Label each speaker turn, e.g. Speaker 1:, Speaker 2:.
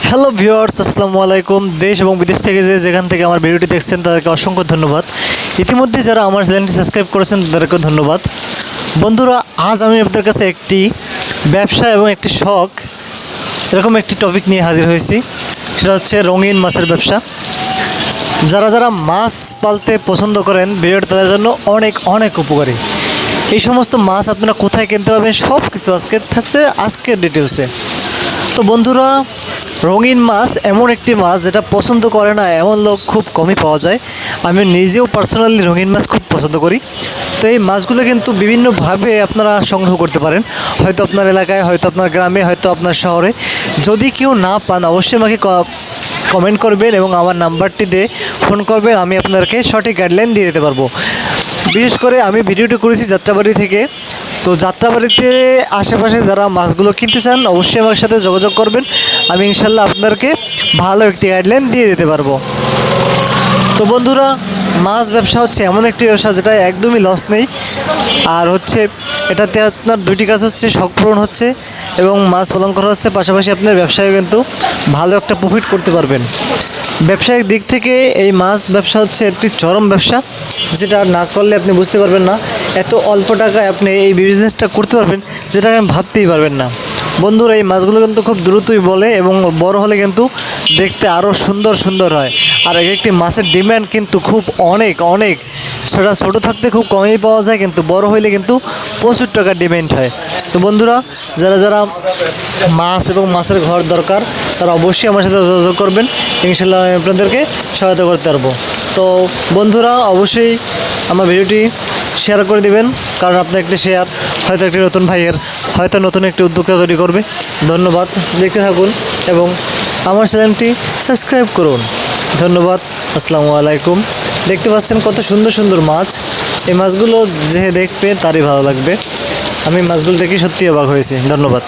Speaker 1: Hello viewers, আসসালামু আলাইকুম। দেশ এবং বিদেশ থেকে যেখান থেকে আমার ভিডিওটি দেখছেন তাদেরকে অসংখ্য ধন্যবাদ। ইতিমধ্যে যারা আমার চ্যানেলটি সাবস্ক্রাইব করেছেন তাদেরকে ধন্যবাদ। বন্ধুরা, আজ আমি আপনাদের কাছে একটি ব্যবসা এবং একটি শখ এরকম একটি টপিক নিয়ে হাজির হয়েছি। সেটা হচ্ছে রঙিন মাছের ব্যবসা। যারা যারা মাছ পালতে পছন্দ করেন, ভিডিওটা তাদের জন্য অনেক অনেক উপকারী। এই সমস্ত মাছ আপনারা কোথায় কিনতে পারবেন সব কিছু আজকে থাকছে আজকের ডিটেলসে। তো বন্ধুরা, রঙিন মাছ এমন একটি মাছ যেটা পছন্দ করে না এমন লোক খুব কমই পাওয়া যায়। আমি নিজেও পার্সোনালি রঙিন মাছ খুব পছন্দ করি। তো এই মাছগুলো কিন্তু বিভিন্নভাবে আপনারা সংগ্রহ করতে পারেন, হয়তো আপনার এলাকায়, হয়তো আপনার গ্রামে, হয়তো আপনার শহরে। যদি কেউ না পান অবশ্যই আমাকে কমেন্ট করবেন এবং আমার নাম্বারটি দিয়ে ফোন করবেন, আমি আপনাদেরকে সঠিক গাইডলাইন দিয়ে দিতে পারবো। বিশেষ করে আমি ভিডিওটি করেছি যাত্রাবাড়ি থেকে। তো যাত্রাবাড়িতে আশেপাশে যারা মাছগুলো কিনতে চান অবশ্যই আমার সাথে যোগাযোগ করবেন। আমি ইনশাল্লাহ আপনাদেরকে ভালো একটি গাইডলাইন দিয়ে দিতে পারবো। তো বন্ধুরা, মাছ ব্যবসা হচ্ছে এমন একটি ব্যবসা যেটা একদমই লস নেই। আর হচ্ছে এটাতে আপনার দুটি কাজ হচ্ছে, শখ পূরণ হচ্ছে এবং মাছ পালন করা হচ্ছে, পাশাপাশি আপনার ব্যবসায় কিন্তু ভালো একটা প্রফিট করতে পারবেন। ব্যবসায়িক দিক থেকে এই মাছ ব্যবসা হচ্ছে একটি চরম ব্যবসা, যেটা না করলে আপনি বুঝতে পারবেন না এত অল্প টাকায় আপনি এই বিজনেসটা করতে পারবেন, যেটা আপনি ভাবতেই পারবেন না। বন্ধুরা, এই মাছগুলো কিন্তু খুব দ্রুতই বলে এবং বড় হলে কিন্তু দেখতে আরও সুন্দর সুন্দর হয়। আর এক একটি মাছের ডিমান্ড কিন্তু খুব অনেক অনেক। সেটা ছোটো থাকতে খুব কমই পাওয়া যায়, কিন্তু বড় হইলে কিন্তু প্রচুর টাকার ডিমান্ড হয়। তো বন্ধুরা, যারা যারা মাছ এবং মাছের ঘর দরকার তারা অবশ্যই আমার সাথে যোগাযোগ করবেন। ইনশাল্লাহ আমি আপনাদেরকে সহায়তা করতে পারবো। তো বন্ধুরা, অবশ্যই আমার ভিডিওটি শেয়ার করে দিবেন, কারণ আপনার একটি শেয়ার হয়তো একটি নতুন ভাইয়ের হয়তো নতুন একটি উদ্যোক্তা তৈরি করবে। ধন্যবাদ, দেখতে থাকুন এবং আমার চ্যানেলটি সাবস্ক্রাইব করুন। ধন্যবাদ, আসসালামু আলাইকুম। দেখতে পাচ্ছেন কত সুন্দর সুন্দর মাছ। এই মাছগুলো যে দেখবে তারই ভালো লাগবে। আমি মাছগুলো দেখে সত্যিই অবাক হয়েছি। ধন্যবাদ।